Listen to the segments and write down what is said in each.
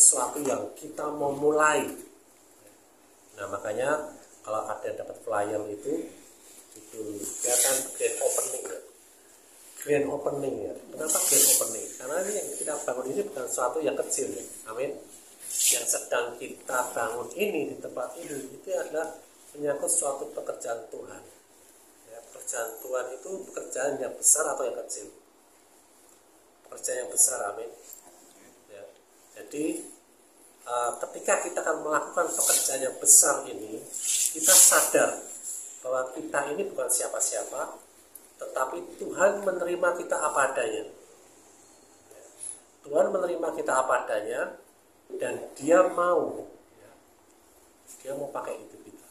sesuatu yang kita mau mulai. Nah makanya kalau ada yang dapat flyer itu dia kan grand opening ya. Grand opening ya. Kenapa grand opening? Karena ini yang kita bangun ini bukan sesuatu yang kecil ya. Amin. Yang sedang kita bangun ini di tempat ini itu adalah menyangkut suatu pekerjaan Tuhan. Ya, pekerjaan Tuhan itu pekerjaan yang besar atau yang kecil? Pekerjaan yang besar, amin. Ya, jadi ketika kita akan melakukan pekerjaan yang besar ini, kita sadar bahwa kita ini bukan siapa-siapa, tetapi Tuhan menerima kita apa adanya. Ya, Tuhan menerima kita apa adanya, dan Dia mau pakai hidup kita.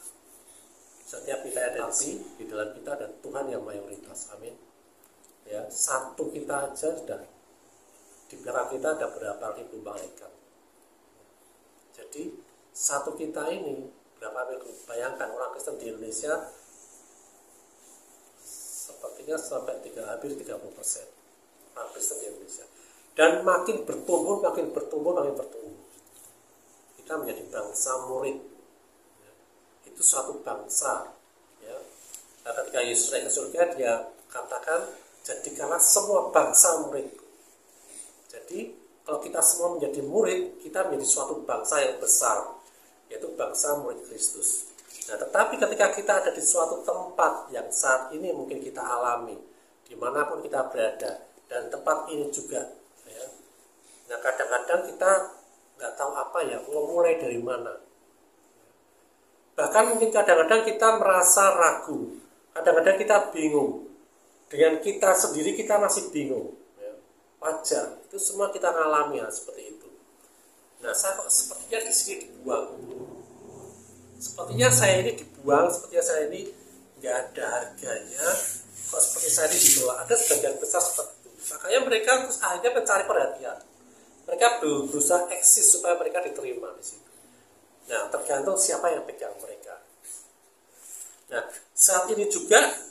Setiap kita ada di dalam kita dan Tuhan yang mayoritas, amin. Ya, satu kita aja sudah di belakang kita ada berapa ribu malaikat. Jadi satu kita ini berapa ribu? Bayangkan orang Kristen di Indonesia sepertinya sampai hampir 30% orang Kristen di Indonesia. Dan makin bertumbuh. Kita menjadi bangsa murid. Ya. Itu suatu bangsa. Ya. Nah, ketika Yesus naik ke surga, Dia katakan, jadikanlah semua bangsa murid. Jadi kalau kita semua menjadi murid, kita menjadi suatu bangsa yang besar, yaitu bangsa murid Kristus. Nah, tetapi ketika kita ada di suatu tempat yang saat ini mungkin kita alami, dimanapun kita berada, dan tempat ini juga, ya. Nah, kadang-kadang kita nggak tahu apa ya, mau mulai dari mana. Bahkan mungkin kadang-kadang kita merasa ragu, kadang-kadang kita bingung. Dengan kita sendiri kita masih bingung. Wajar, itu semua kita ngalami hal seperti itu. Nah, saya kok sepertinya di sini dibuang. Sepertinya saya ini dibuang, sepertinya saya ini nggak ada harganya. Kok seperti saya ini ditolak. Ada sebagian besar seperti itu. Makanya mereka terus akhirnya mencari perhatian. Mereka berusaha eksis supaya mereka diterima di situ. Nah, tergantung siapa yang pegang mereka. Nah, saat ini juga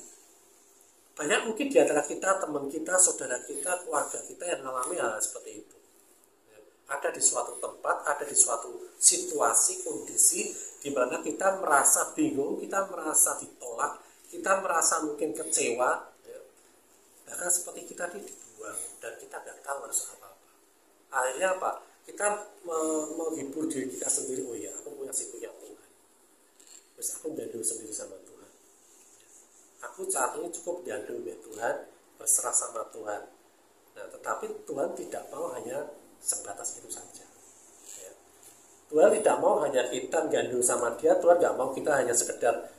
banyak mungkin di antara kita, teman kita, saudara kita, keluarga kita yang mengalami hal seperti itu. Ada di suatu tempat, ada di suatu situasi, kondisi di mana kita merasa bingung, kita merasa ditolak, kita merasa mungkin kecewa, ya. Bahkan seperti kita dibuang dan kita nggak tahu harus apa-apa. Akhirnya apa? Kita menghibur diri kita sendiri. Oh ya, aku punya Tuhan. Terus aku berdoa sendiri sama Tuhan. Aku saat ini cukup diandung ya Tuhan, berserah sama Tuhan. Nah, tetapi Tuhan tidak mau hanya sebatas itu saja. Ya. Tuhan tidak mau hanya kita gandung sama Dia. Tuhan tidak mau kita hanya sekedar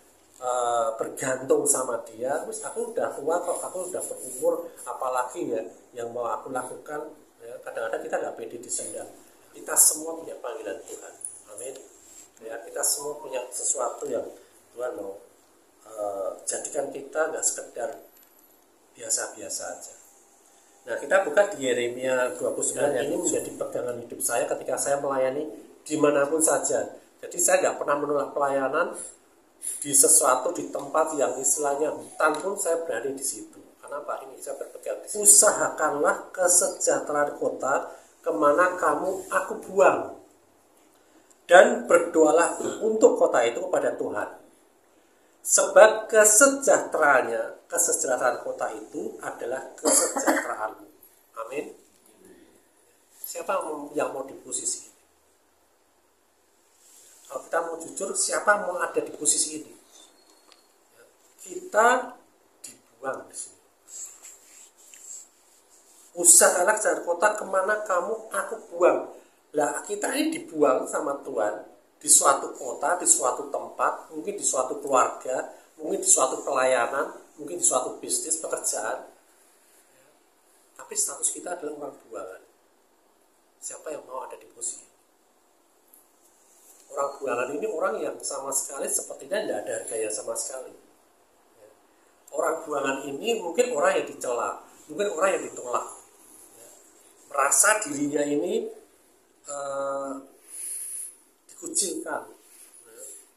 bergantung sama Dia. Terus aku udah tua kok, aku udah berumur, apalagi ya yang mau aku lakukan. Ya, kadang-kadang kita nggak pede di sini. Kita semua punya panggilan Tuhan. Amin. Ya, kita semua punya sesuatu yang Tuhan mau jadikan kita nggak sekedar biasa-biasa aja. Nah, kita buka di Yeremia 29 yang ini menjadi pegangan hidup saya ketika saya melayani dimanapun saja. Jadi saya nggak pernah menolak pelayanan di sesuatu di tempat yang istilahnya hutan pun saya berada di situ. Kenapa? Ini saya berpegang di situ. Usahakanlah kesejahteraan kota kemana aku buang, dan berdoalah untuk kota itu kepada Tuhan. Sebab kesejahteraan kota itu adalah kesejahteraanmu. Amin. Siapa yang mau di posisi ini? Kalau kita mau jujur, siapa mau ada di posisi ini? Kita dibuang di sini. Usahakanlah kesejahteraan kota kemana aku buang. Lah, kita ini dibuang sama Tuhan di suatu kota, di suatu tempat, mungkin di suatu keluarga, mungkin di suatu pelayanan, mungkin di suatu bisnis, pekerjaan. Tapi status kita adalah orang buangan. Siapa yang mau ada di posisi? Orang buangan ini orang yang sama sekali sepertinya tidak ada harganya sama sekali. Orang buangan ini mungkin orang yang dicela, mungkin orang yang ditolak. Merasa dirinya ini dikucilkan,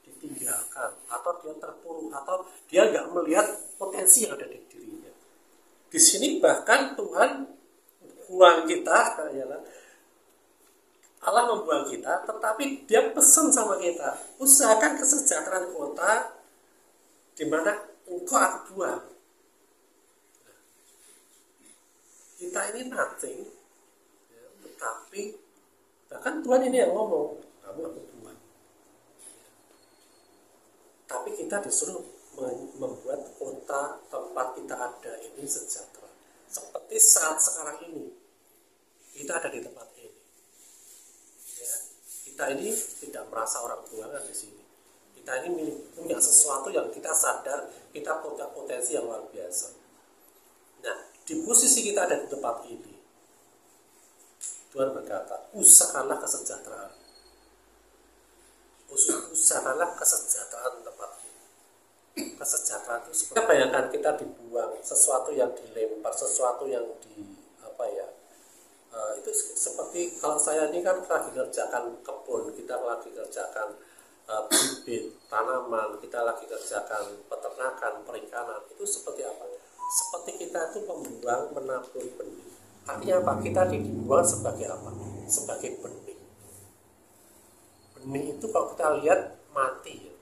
ditinggalkan, atau dia terpuruk, atau dia nggak melihat potensi yang ada di dirinya. Di sini bahkan Tuhan buang kita, Allah membuang kita, tetapi dia pesan sama kita, usahakan kesejahteraan kota di mana engkau aku buang. Kita ini nothing, ya, tetapi bahkan Tuhan ini yang ngomong, kamu aku buang. Tapi kita disuruh membuat kota tempat kita ada ini sejahtera. Seperti saat sekarang ini, kita ada di tempat ini. Ya, kita ini tidak merasa orang buangan di sini. Kita ini punya sesuatu yang kita sadar, kita punya potensi yang luar biasa. Nah, di posisi kita ada di tempat ini, Tuhan berkata, usahakanlah kesejahteraan. Usahakanlah kesejahteraan tempat ini. Kesejahteraan itu seperti bayangkan kita dibuang, sesuatu yang dilempar, sesuatu yang itu seperti kalau saya ini kan lagi kerjakan kebun, kita lagi kerjakan bibit tanaman, kita lagi kerjakan peternakan, perikanan, itu seperti apa? Seperti kita itu membuang, menabur benih. Artinya apa? Kita dibuang sebagai apa? Sebagai benih. Benih itu kalau kita lihat mati ya.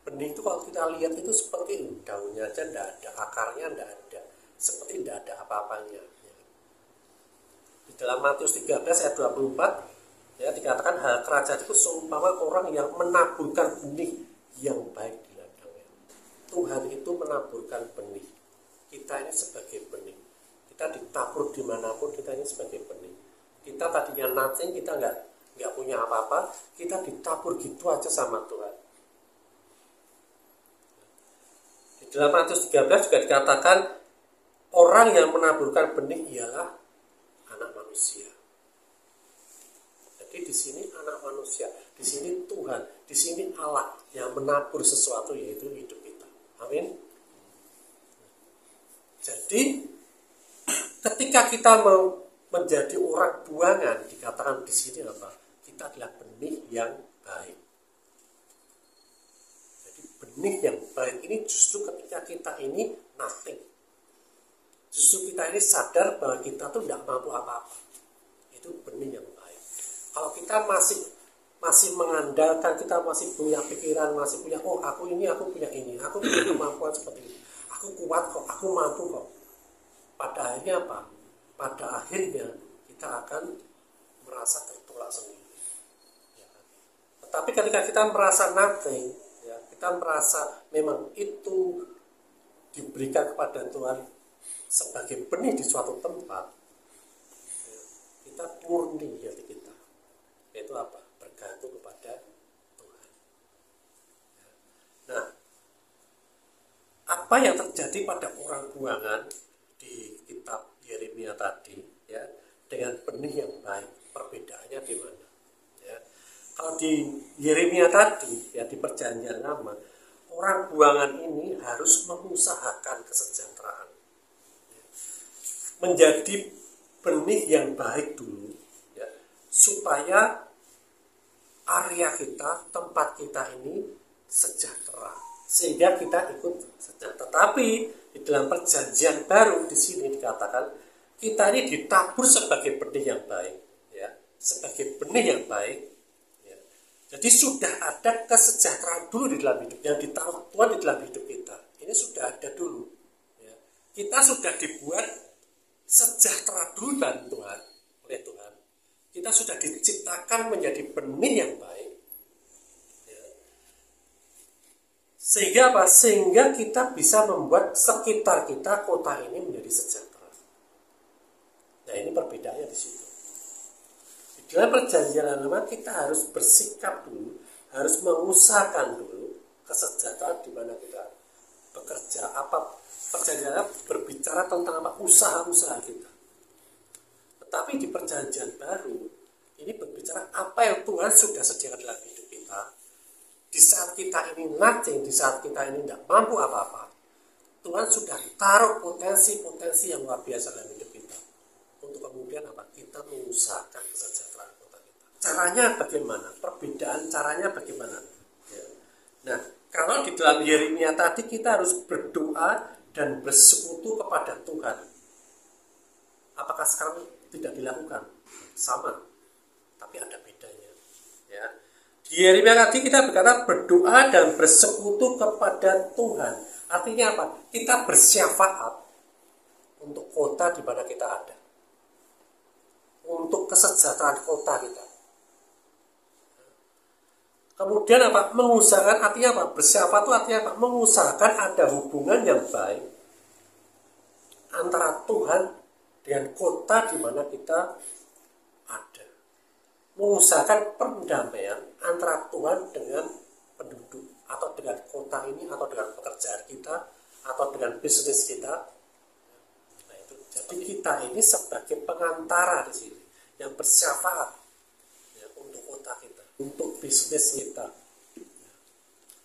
Benih itu kalau kita lihat itu seperti daunnya aja tidak ada, akarnya tidak ada, seperti tidak ada apa-apanya. Di dalam Matius 13 ayat 24 ya, dikatakan hal kerajaan itu seumpama orang yang menaburkan benih yang baik di ladangnya. Tuhan itu menaburkan benih. Kita ini sebagai benih. Kita ditabur dimanapun, kita ini sebagai benih. Kita tadinya nothing, kita nggak punya apa-apa, kita ditabur gitu aja sama Tuhan. Di dalam Matius 13 juga dikatakan orang yang menaburkan benih ialah anak manusia. Jadi di sini anak manusia, di sini Tuhan, di sini Allah yang menabur sesuatu, yaitu hidup kita. Amin. Jadi ketika kita mau menjadi orang buangan, dikatakan di sini apa? Kita adalah benih yang baik. Jadi benih yang baik ini justru ketika kita ini nothing. Justru kita ini sadar bahwa kita tuh tidak mampu apa-apa. Itu benih yang baik. Kalau kita masih mengandalkan, kita masih punya pikiran, masih punya, oh aku punya ini, aku punya kemampuan seperti ini, aku kuat kok, aku mampu kok. Pada akhirnya apa? Pada akhirnya kita akan merasa tertolak sendiri. Ya. Tetapi ketika kita merasa nothing, ya, kita merasa memang itu diberikan kepada Tuhan sebagai benih di suatu tempat, ya, kita murni hati kita. Yaitu apa? Bergantung kepada Tuhan. Ya. Nah, apa yang terjadi pada orang buangan di kitab Yeremia tadi, ya, dengan benih yang baik, perbedaannya di mana? Ya. Kalau di Yeremia tadi, ya, di Perjanjian Lama, orang buangan ini harus mengusahakan kesejahteraan, ya, menjadi benih yang baik dulu, ya, supaya area kita, tempat kita ini sejahtera, sehingga kita ikut sejahtera. Tetapi di dalam Perjanjian Baru di sini dikatakan kita ini ditabur sebagai benih yang baik, ya, sebagai benih yang baik. Ya. Jadi sudah ada kesejahteraan dulu di dalam hidup yang ditaruh Tuhan di dalam hidup kita. Ini sudah ada dulu. Ya. Kita sudah dibuat sejahtera dulu dan Tuhan, oleh Tuhan. Kita sudah diciptakan menjadi benih yang baik. Sehingga apa? Sehingga kita bisa membuat sekitar kita, kota ini menjadi sejahtera. Nah, ini perbedaannya di situ. Di dalam Perjanjian Lama kita harus bersikap dulu, harus mengusahakan dulu kesejahteraan di mana kita bekerja. Apa Perjanjian Lama berbicara tentang apa? Usaha-usaha kita. Tetapi di Perjanjian Baru ini berbicara apa yang Tuhan sudah sediakan dalam hidup kita. Di saat kita ini nothing, di saat kita ini tidak mampu apa-apa, Tuhan sudah taruh potensi-potensi yang luar biasa dalam hidup kita. Untuk kemudian apa? Kita mengusahakan kesejahteraan kota kita. Caranya bagaimana? Perbedaan caranya bagaimana? Ya. Nah, kalau di dalam Yeremia tadi kita harus berdoa dan bersekutu kepada Tuhan. Apakah sekarang tidak dilakukan? Sama. tapi ada bedanya. Ya. Di Yeremia tadi kita berkata berdoa dan bersekutu kepada Tuhan. Artinya apa? Kita bersyafaat untuk kota di mana kita ada, untuk kesejahteraan kota kita. Kemudian apa? Mengusahakan, artinya apa? Bersyafaat itu artinya apa? Mengusahakan ada hubungan yang baik antara Tuhan dengan kota di mana kita ada. Mengusahakan perdamaian antara Tuhan dengan penduduk, atau dengan kota ini, atau dengan pekerjaan kita, atau dengan bisnis kita. Nah, itu. Jadi kita ini sebagai pengantara di sini yang bersyafaat ya, untuk kota kita, untuk bisnis kita.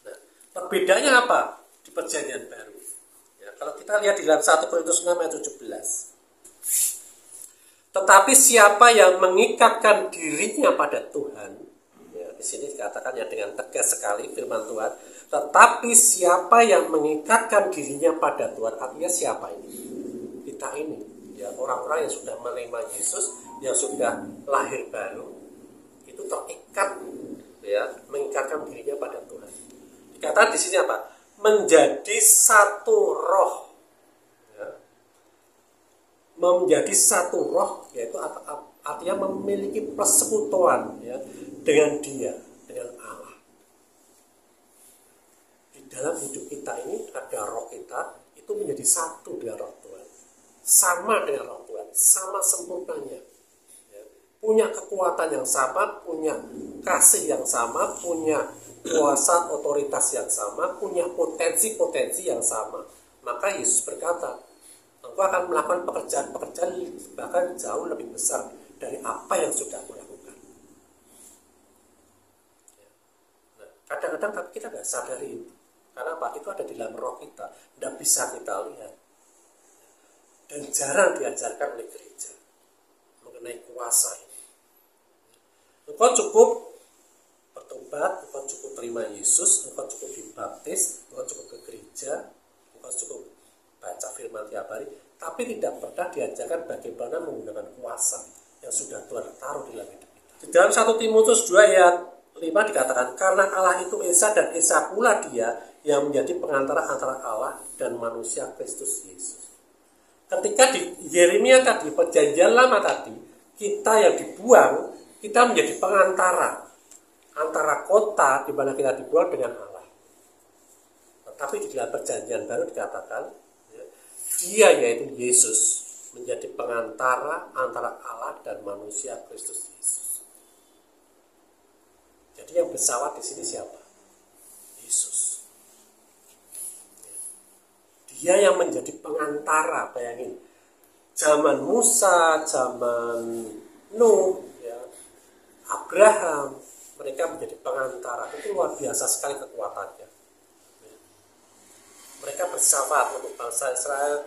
Nah, perbedaannya apa di Perjanjian Baru? Ya, kalau kita lihat di dalam 1 Korintus 6 ayat 17. Tetapi siapa yang mengikatkan dirinya pada Tuhan, ya, di sini dikatakan ya dengan tegas sekali firman Tuhan. Tetapi siapa yang mengikatkan dirinya pada Tuhan, artinya siapa ini? Kita ini, ya orang-orang yang sudah menerima Yesus, yang sudah lahir baru, itu terikat, ya mengikatkan dirinya pada Tuhan. Dikatakan di sini apa? Menjadi satu roh. Menjadi satu roh, yaitu artinya memiliki persekutuan ya, dengan Dia, dengan Allah. Di dalam hidup kita ini ada roh kita, itu menjadi satu dengan roh Tuhan, sama dengan roh Tuhan, sama sempurnanya ya. Punya kekuatan yang sama, punya kasih yang sama, punya kuasa otoritas yang sama, punya potensi-potensi yang sama. Maka Yesus berkata, engkau akan melakukan pekerjaan-pekerjaan bahkan jauh lebih besar dari apa yang sudah aku lakukan. Nah, kadang-kadang tapi kita nggak sadari itu. Karena apa? Itu ada di dalam roh kita, tidak bisa kita lihat. Dan jarang diajarkan oleh gereja mengenai kuasa ini. Engkau cukup bertobat, engkau cukup terima Yesus, engkau cukup dibaptis, engkau cukup ke gereja, engkau cukup baca firman tiap hari, tapi tidak pernah diajarkan bagaimana menggunakan kuasa yang sudah Tuhan taruh di dalam hidup kita. Di dalam 1 Timotius 2 ayat 5 dikatakan, karena Allah itu Esa dan Esa pula Dia yang menjadi pengantara antara Allah dan manusia Kristus Yesus. Ketika di Yeremia tadi, perjanjian lama tadi, kita yang dibuang, kita menjadi pengantara antara kota di mana kita dibuang dengan Allah. Tetapi di dalam perjanjian baru dikatakan, Dia yaitu Yesus menjadi pengantara antara Allah dan manusia Kristus Yesus. Jadi yang bersawat di sini siapa? Yesus. Dia yang menjadi pengantara. Bayangin, zaman Musa, zaman Nuh, ya, Abraham, mereka menjadi pengantara. Itu luar biasa sekali kekuatannya. Mereka bersyafaat untuk bangsa Israel,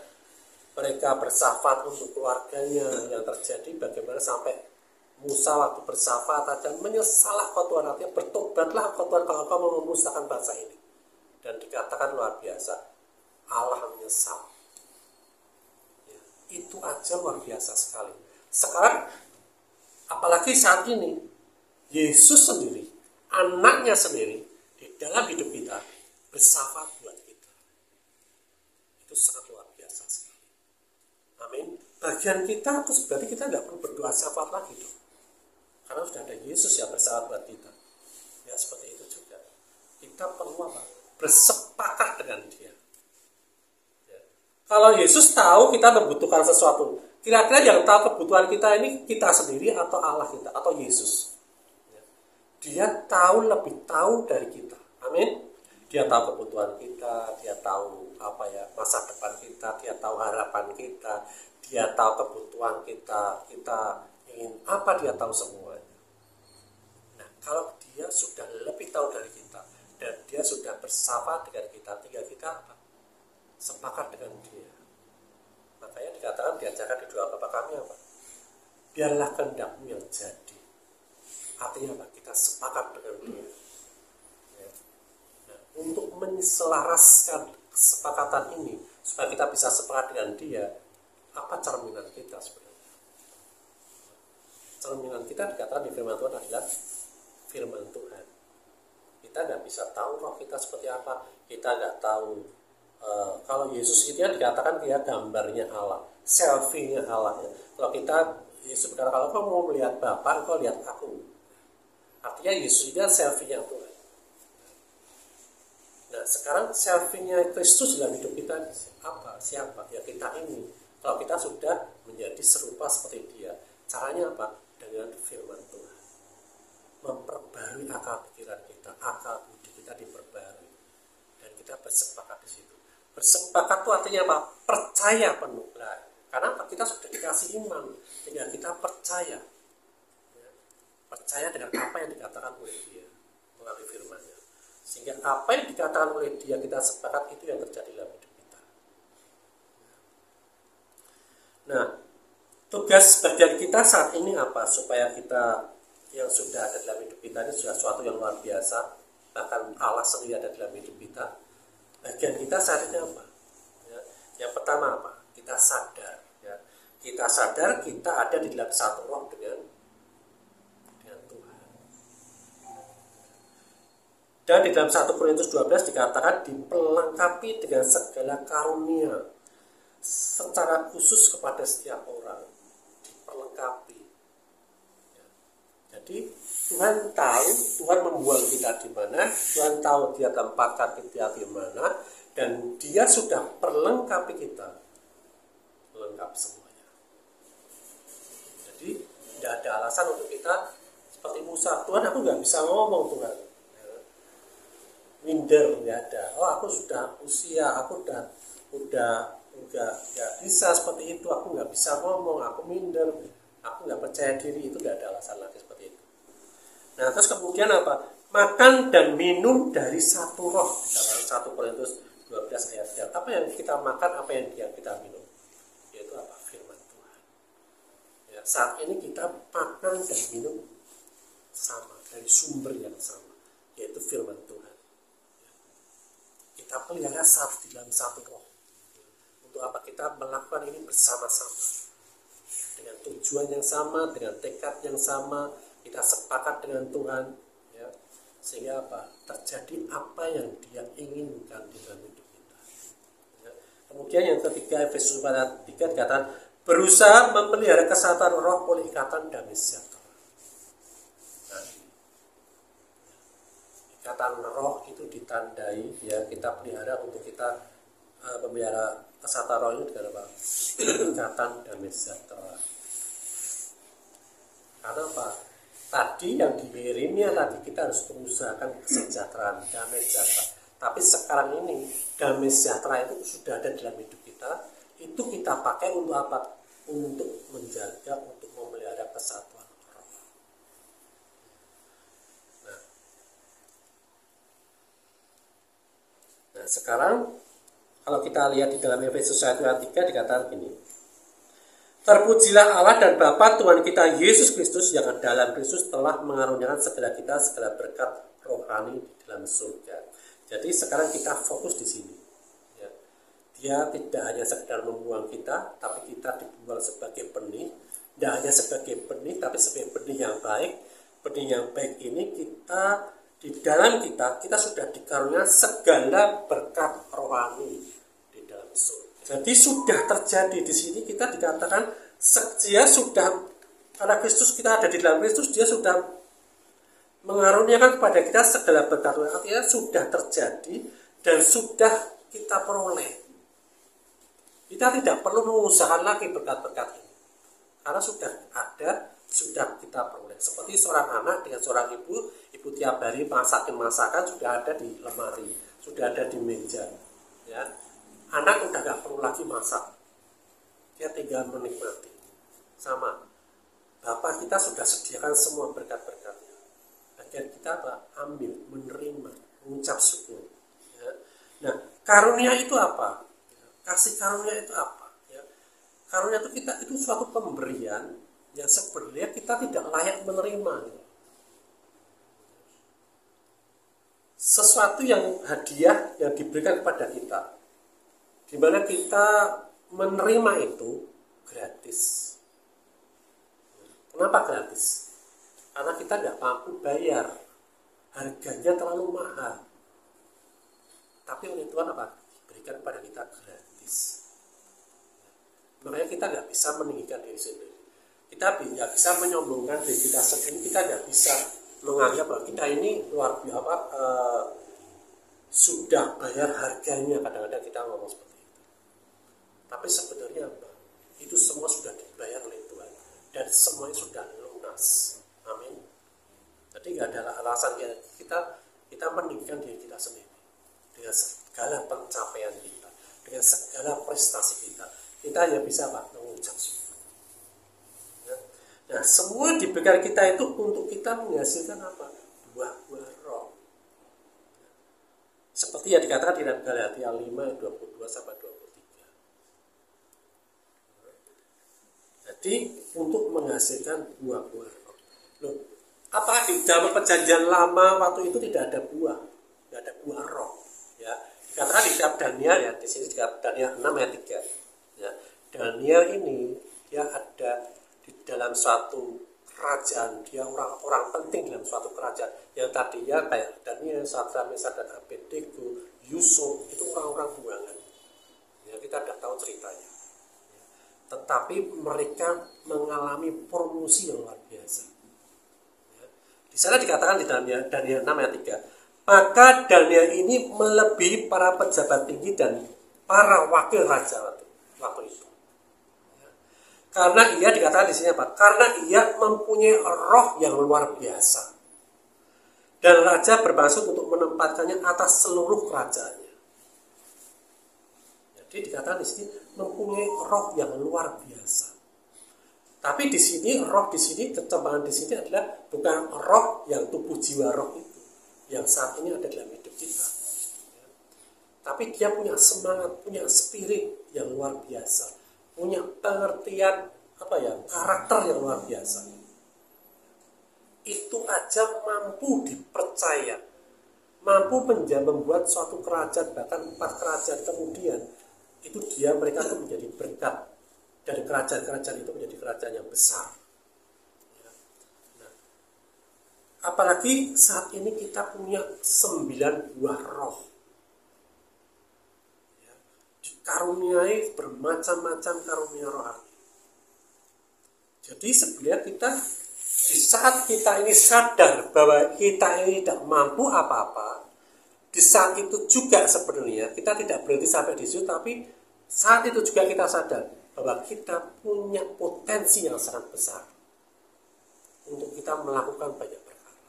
mereka bersyafaat untuk keluarganya. Yang terjadi bagaimana sampai Musa waktu bersyafaat dan menyesallah kau Tuhan, artinya bertobatlah kau Tuhan kalau kau mau memusnahkan bangsa ini. Dan dikatakan luar biasa, Allah menyesal. Ya, itu aja luar biasa sekali. Sekarang, apalagi saat ini, Yesus sendiri, anaknya sendiri, di dalam hidup kita, bersyafaat buat kita. Itu sangat luar biasa sekali. Amin. Bagian kita terus berarti kita tidak perlu berdoa syafaat lagi dong. Karena sudah ada Yesus yang bersyafaat buat kita. Ya seperti itu juga. Kita perlu apa? Bersepakat dengan Dia. Ya. Kalau Yesus tahu kita membutuhkan sesuatu, kira-kira yang tahu kebutuhan kita ini kita sendiri atau Allah kita atau Yesus? Ya. Dia tahu lebih tahu dari kita. Amin. Dia tahu kebutuhan kita, Dia tahu masa depan kita, Dia tahu harapan kita, Dia tahu kebutuhan kita ingin apa, Dia tahu semuanya. Nah, kalau Dia sudah lebih tahu dari kita dan Dia sudah bersama dengan kita, tinggal kita apa? Sepakat dengan Dia. Makanya dikatakan, diajarkan di doa Bapa kami apa? Biarlah kehendak-Mu yang jadi. Artinya apa? Kita sepakat dengan Dia. Untuk menyelaraskan kesepakatan ini supaya kita bisa sepakat dengan Dia, apa cerminan kita sebenarnya? cerminan kita dikatakan di firman Tuhan adalah firman Tuhan. Kita nggak bisa tahu roh kita seperti apa. Kita nggak tahu kalau Yesus itu dikatakan dia gambarnya Allah, selfie-nya Allah. Ya. Kalau kita Yesus berkata, kalau kau mau melihat Bapa, kau lihat aku. Artinya Yesus itu selfie-nya Tuhan. Nah, sekarang selfie-nya Kristus dalam hidup kita apa? Siapa? Ya kita ini. Kalau kita sudah menjadi serupa seperti dia, caranya apa? Dengan firman Tuhan. Memperbarui akal pikiran kita, akal budi kita diperbarui. Dan kita bersepakat di situ. Bersepakat itu artinya apa? Percaya penuh. Nah, karena kita sudah dikasih iman, sehingga kita percaya. Ya, percaya dengan apa yang dikatakan oleh dia melalui firman-Nya. Sehingga apa yang dikatakan oleh dia kita sepakat, itu yang terjadi dalam hidup kita. Nah, tugas bagian kita saat ini apa? Supaya kita yang sudah ada dalam hidup kita ini sudah sesuatu yang luar biasa, bahkan Allah sendiri ada dalam hidup kita. Bagian kita saat ini apa? Ya, yang pertama apa? Kita sadar. Ya. Kita sadar kita ada di dalam satu roh dengan Tuhan. Dan di dalam 1 Korintus 12 dikatakan dipelengkapi dengan segala karunia secara khusus kepada setiap orang. Diperlengkapi. Ya. Jadi Tuhan tahu, Tuhan membuang kita di mana, Tuhan tahu dia tempatkan kita di mana, dan dia sudah perlengkapi kita. Lengkap semuanya. Jadi tidak ada alasan untuk kita seperti Musa, Tuhan aku nggak bisa ngomong Tuhan. Ya. Minder nggak ada. Oh aku sudah usia, aku udah nggak bisa seperti itu, aku nggak bisa ngomong, aku minder, aku nggak percaya diri, itu nggak ada alasan lagi seperti itu. Nah terus kemudian apa? Makan dan minum dari satu roh. Dalam 1 Korintus 12 ayat 3. Apa yang kita makan, apa yang kita minum? Yaitu apa? Firman Tuhan. Ya, saat ini kita makan dan minum sama, dari sumber yang sama, yaitu firman Tuhan. Ya. Kita pelihara satu di dalam satu roh. Untuk apa? Kita melakukan ini bersama-sama. Dengan tujuan yang sama, dengan tekad yang sama, kita sepakat dengan Tuhan, ya, sehingga apa? Terjadi apa yang dia inginkan di dalam hidup kita. Ya. Kemudian yang ketiga, Efesus 4:3 dikatakan berusaha memelihara kesatuan roh oleh ikatan damai sejahtera. Nah, ikatan roh itu ditandai, ya, kita pelihara untuk kita memelihara kesatuan roh ini dengan apa? Ikatan damai sejahtera. Karena apa? Tadi yang di Yeremia tadi kita harus mengusahakan kesejahteraan, damai sejahtera. Tapi sekarang ini damai sejahtera itu sudah ada dalam hidup kita. Itu kita pakai untuk apa? Untuk menjaga, untuk memelihara kesatuan roh. Nah sekarang kalau kita lihat di dalam Efesus 1 ayat 3 dikatakan gini. Terpujilah Allah dan Bapa Tuhan kita Yesus Kristus yang dalam Kristus telah mengaruniakan segala kita segala berkat rohani di dalam surga. Jadi sekarang kita fokus di sini. Ya. Dia tidak hanya sekedar membuang kita, tapi kita dibuang sebagai benih. Tidak hanya sebagai benih, tapi sebagai benih yang baik. Benih yang baik ini kita di dalam kita sudah dikaruniakan segala berkat rohani di dalam surga. Jadi sudah terjadi di sini, kita dikatakan dia sudah, karena Kristus kita ada di dalam Kristus, dia sudah mengaruniakan kepada kita segala berkat. Artinya sudah terjadi dan sudah kita peroleh. Kita tidak perlu mengusahakan lagi berkat-berkat ini, karena sudah ada, sudah kita peroleh. Seperti seorang anak dengan seorang ibu tiap hari masakin masakan sudah ada di lemari, sudah ada di meja, ya. Anak udah gak perlu lagi masak, dia tinggal menikmati. Sama, Bapak kita sudah sediakan semua berkat-berkatnya. Bagian kita apa? Ambil, menerima, mengucap syukur. Ya. Nah, karunia itu apa? Kasih karunia itu apa? Ya. Karunia itu itu suatu pemberian yang sebenarnya kita tidak layak menerima. Ya. Sesuatu yang hadiah yang diberikan kepada kita, di mana kita menerima itu gratis. Kenapa gratis? Karena kita nggak mampu bayar, harganya terlalu mahal. Tapi oleh Tuhan apa? Berikan kepada kita gratis. Makanya kita nggak bisa meninggikan diri sendiri. Kita nggak bisa menyombongkan diri kita sendiri. Kita nggak bisa menganggap bahwa kita ini luar biasa, sudah bayar harganya. Kadang-kadang kita ngomong seperti itu. Tapi sebenarnya apa? Itu semua sudah dibayar oleh Tuhan dan semuanya sudah lunas. Amin. Jadi nggak ada alasan ya kita meninggikan diri kita sendiri dengan segala pencapaian kita, dengan segala prestasi kita. Kita hanya bisa mengucap syukur. Nah, semua diberikan kita itu untuk kita menghasilkan apa? Buah-buah roh. Seperti yang dikatakan di dalam Galatia 5 22 sampai 23. Jadi untuk menghasilkan buah-buah roh. Loh, apakah di dalam perjanjian lama waktu itu tidak ada buah? Tidak ada buah roh. Ya, dikatakan di kitab Daniel ya, di sini di Daniel 6 ayat 3. Ya, Daniel ini dia ada di dalam suatu kerajaan, dia orang-orang penting dalam suatu kerajaan yang tadinya kayak Daniel, Sadrak, Mesak dan Abednego, Yusuf itu orang-orang buangan. Ya, kita tidak tahu ceritanya. Ya, tetapi mereka mengalami promosi yang luar biasa. Ya, di sana dikatakan di Daniel 6 ayat 3, maka Daniel ini melebihi para pejabat tinggi dan para wakil raja waktu itu. Karena ia dikatakan di sini apa? Karena ia mempunyai roh yang luar biasa. Dan raja bermaksud untuk menempatkannya atas seluruh kerajaannya. Jadi dikatakan di sini mempunyai roh yang luar biasa. Tapi di sini roh di sini, terjemahan di sini adalah bukan roh yang tubuh jiwa roh itu yang saat ini ada dalam hidup kita. Tapi dia punya semangat, punya spirit yang luar biasa. Punya pengertian karakter yang luar biasa. Itu aja mampu dipercaya, mampu membuat suatu kerajaan, bahkan 4 kerajaan kemudian itu mereka itu menjadi berkat dari kerajaan-kerajaan itu menjadi kerajaan yang besar. Nah, apalagi saat ini kita punya 9 buah roh. Dikaruniai bermacam-macam karunia rohani. Jadi sebenarnya kita di saat kita ini sadar bahwa kita ini tidak mampu apa-apa, di saat itu juga sebenarnya kita tidak berhenti sampai di situ, tapi saat itu juga kita sadar bahwa kita punya potensi yang sangat besar untuk kita melakukan banyak perkara,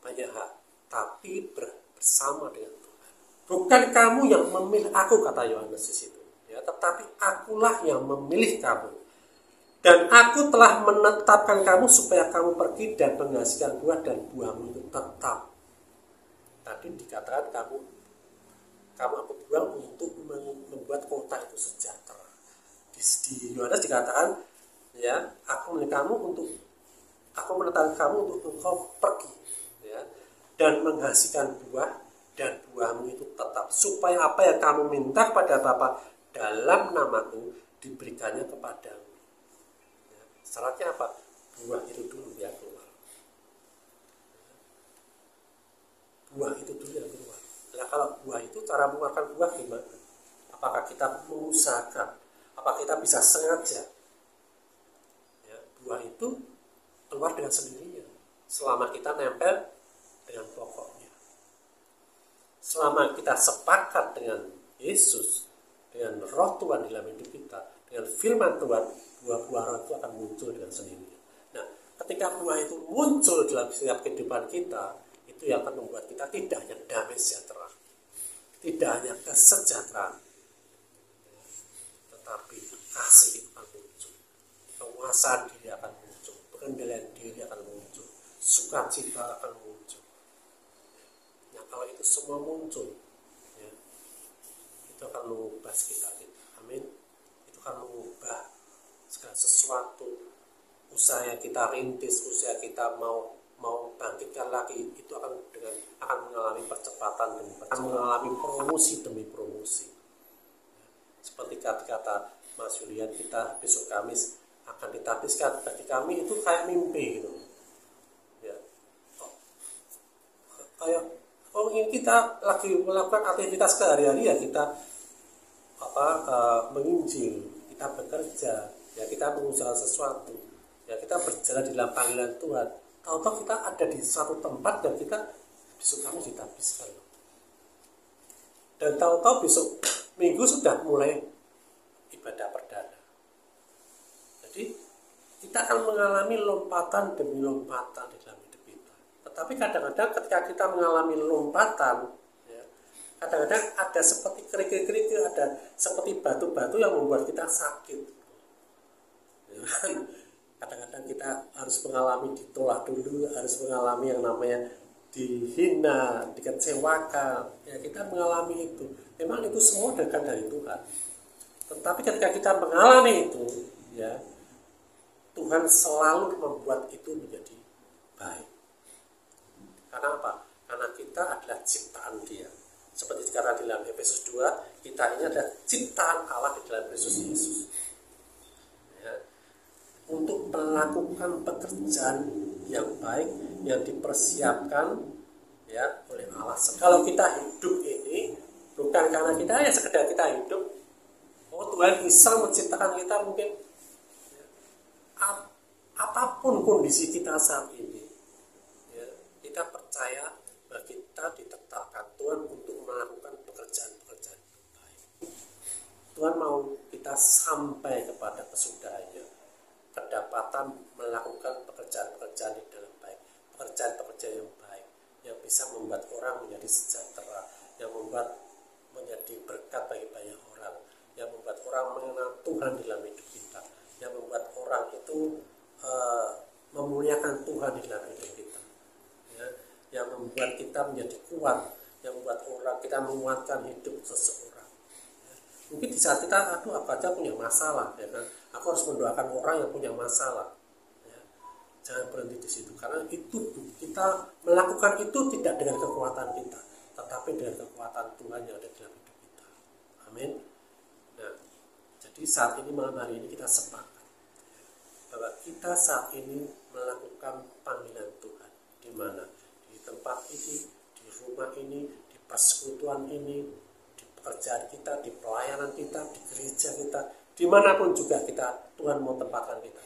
banyak hal, tapi bersama dengan Tuhan. Bukan kamu yang memilih aku, kata Yohanes di situ, ya, tetapi akulah yang memilih kamu. Dan aku telah menetapkan kamu supaya kamu pergi dan menghasilkan buah dan buahmu itu tetap. Tadi dikatakan kamu aku buang untuk membuat kota itu sejahtera. Di Yohanes dikatakan, ya, aku menetapkan kamu untuk engkau pergi, ya, dan menghasilkan buah dan buahmu itu tetap, supaya apa yang kamu minta kepada Bapa dalam namaku diberikannya kepadamu. Ya, syaratnya apa? Buah itu dulu yang keluar. Buah itu dulu yang keluar. Nah, kalau buah itu, cara mengeluarkan buah gimana? Apakah kita mengusahakan? Apakah kita bisa sengaja? Ya, buah itu keluar dengan sendirinya selama kita nempel dengan pokoknya. Selama kita sepakat dengan Yesus, dengan roh Tuhan dalam hidup kita, dengan firman Tuhan, buah-buah roh itu akan muncul dengan sendirinya. Nah, ketika buah itu muncul dalam setiap kehidupan kita, itu yang akan membuat kita tidak hanya damai sejahtera, tidak hanya kesejahteraan, tetapi kasih itu akan muncul, penguasaan diri akan muncul, pengendalian diri akan muncul, sukacita akan muncul. Nah, kalau itu semua muncul, ya, itu akan mengubah sekitar kita. Amin. Itu akan mengubah segala sesuatu, usaha yang kita rintis, usaha kita mau bangkitkan lagi, itu akan mengalami percepatan demi percepatan, akan mengalami promosi demi promosi. Seperti kata Mas Julian, kita besok Kamis akan ditapiskan. Bagi kami itu kayak mimpi gitu. Ya. Kayak ini kita lagi melakukan aktivitas sehari-hari ya, kita menginjil, kita bekerja, ya kita mengusahakan sesuatu, ya kita berjalan di dalam panggilan Tuhan. Tahu-tahu kita ada di suatu tempat dan kita besok kamu ditapiskan. Dan tahu-tahu besok minggu sudah mulai ibadah perdana. Jadi kita akan mengalami lompatan demi lompatan di dalam hidup kita. Tetapi kadang-kadang ketika kita mengalami lompatan, ya, kadang-kadang ada seperti kerikil-kerikil, ada seperti batu-batu yang membuat kita sakit. Ya, kadang-kadang kita harus mengalami ditolak dulu, harus mengalami yang namanya dihina, dikecewakan. Ya, kita mengalami itu. Memang itu semua dekat dari Tuhan. Tetapi ketika kita mengalami itu, ya, Tuhan selalu membuat itu menjadi baik. Karena apa? Karena kita adalah ciptaan Dia. Seperti dikatakan di dalam Efesus 2, kita ini adalah ciptaan Allah di dalam Kristus Yesus. Ya. Untuk melakukan pekerjaan yang baik, yang dipersiapkan ya oleh Allah. Kalau kita hidup ini bukan karena kita ya sekedar kita hidup. Oh, Tuhan bisa menciptakan kita mungkin ya, apapun kondisi kita saat ini. Ya, kita percaya bahwa kita ditetapkan Tuhan untuk melakukan pekerjaan-pekerjaan yang baik. Tuhan mau kita sampai kepada kesudahannya, kedapatan melakukan pekerjaan-pekerjaan di dalam baik, pekerjaan-pekerjaan yang baik, yang bisa membuat orang menjadi sejahtera, yang membuat menjadi berkat bagi banyak orang, yang membuat orang mengenal Tuhan dalam hidup kita, yang membuat orang itu memuliakan Tuhan di dalam hidup kita, ya, yang membuat kita menjadi kuat, yang membuat orang kita menguatkan hidup seseorang. Ya. Mungkin di saat kita, aku aja punya masalah, ya kan? Aku harus mendoakan orang yang punya masalah. Ya. Jangan berhenti di situ, karena itu kita melakukan itu tidak dengan kekuatan kita, tetapi dengan kekuatan Tuhan yang ada dalam hidup kita. Amin. Nah, jadi saat ini malam hari ini kita sepakat bahwa kita saat ini melakukan panggilan Tuhan. Di mana? Di tempat ini, di rumah ini, di persekutuan ini, di pekerjaan kita, di pelayanan kita, di gereja kita, dimanapun juga kita, Tuhan mau tempatkan kita.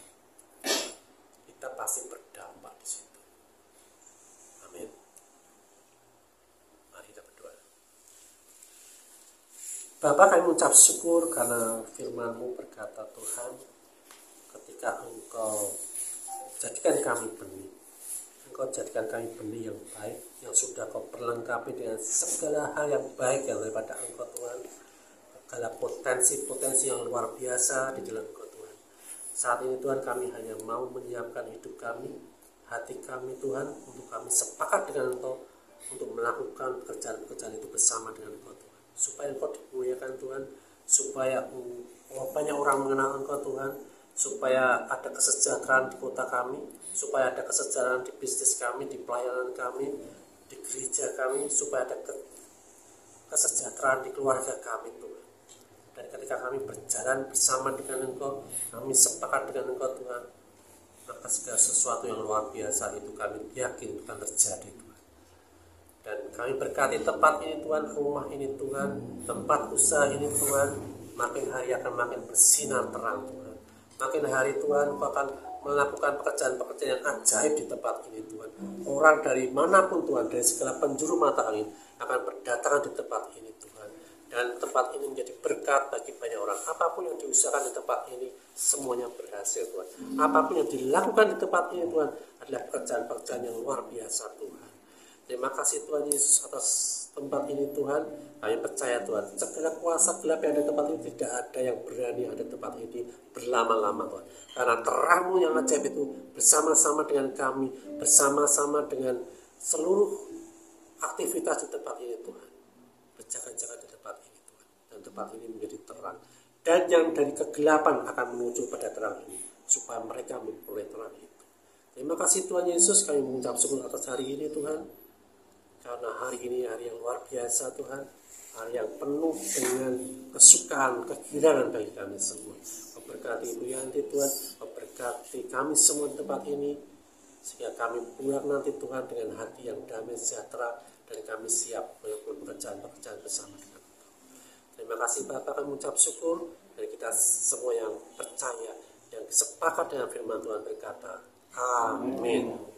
Kita pasti berdampak di situ. Amin. Mari kita berdoa. Bapa, kami mengucap syukur karena firman-Mu berkata, Tuhan, ketika Engkau jadikan kami benih, Engkau jadikan kami benih yang baik, yang sudah Kau perlengkapi dengan segala hal yang baik yang daripada Engkau Tuhan, segala potensi-potensi yang luar biasa di dalam Engkau Tuhan. Saat ini Tuhan, kami hanya mau menyiapkan hidup kami, hati kami Tuhan, untuk kami sepakat dengan Engkau untuk melakukan pekerjaan-pekerjaan itu bersama dengan Engkau Tuhan, supaya Engkau dimuliakan Tuhan, supaya banyak orang mengenal Engkau Tuhan, supaya ada kesejahteraan di kota kami, supaya ada kesejahteraan di bisnis kami, di pelayanan kami, di gereja kami, supaya ada kesejahteraan di keluarga kami Tuhan. Dan ketika kami berjalan bersama dengan Engkau, kami sepakat dengan Engkau Tuhan, maka segala sesuatu yang luar biasa itu kami yakin akan terjadi Tuhan. Dan kami berkati tempat ini Tuhan, rumah ini Tuhan, tempat usaha ini Tuhan, makin hari akan makin bersinar terang Tuhan. Makin hari Tuhan, Kau akan melakukan pekerjaan-pekerjaan yang ajaib di tempat ini Tuhan. Orang dari manapun Tuhan, dari segala penjuru mata angin akan berdatangan di tempat ini Tuhan. Dan tempat ini menjadi berkat bagi banyak orang. Apapun yang diusahakan di tempat ini, semuanya berhasil Tuhan. Apapun yang dilakukan di tempat ini Tuhan, adalah pekerjaan-pekerjaan yang luar biasa Tuhan. Terima kasih Tuhan Yesus atas tempat ini Tuhan. Kami percaya Tuhan, segala kuasa gelap yang ada di tempat ini tidak ada yang berani ada di tempat ini berlama-lama Tuhan. Karena terang-Mu yang ajaib itu bersama-sama dengan kami, bersama-sama dengan seluruh aktivitas di tempat ini Tuhan. Berjaga-jaga di tempat ini Tuhan. Dan tempat ini menjadi terang. Dan yang dari kegelapan akan menuju pada terang ini, supaya mereka memperoleh terang itu. Terima kasih Tuhan Yesus, kami mengucap syukur atas hari ini Tuhan. karena hari ini hari yang luar biasa Tuhan, hari yang penuh dengan kesukaan, kegirangan bagi kami semua. Memberkati Ibu Yanti Tuhan, memberkati kami semua di tempat ini, sehingga kami pulang nanti Tuhan dengan hati yang damai sejahtera, dan kami siap melakukan pekerjaan-pekerjaan bersama dengan Engkau. Terima kasih Bapak, kami mengucap syukur, dan kita semua yang percaya, yang sepakat dengan firman Tuhan berkata, amin.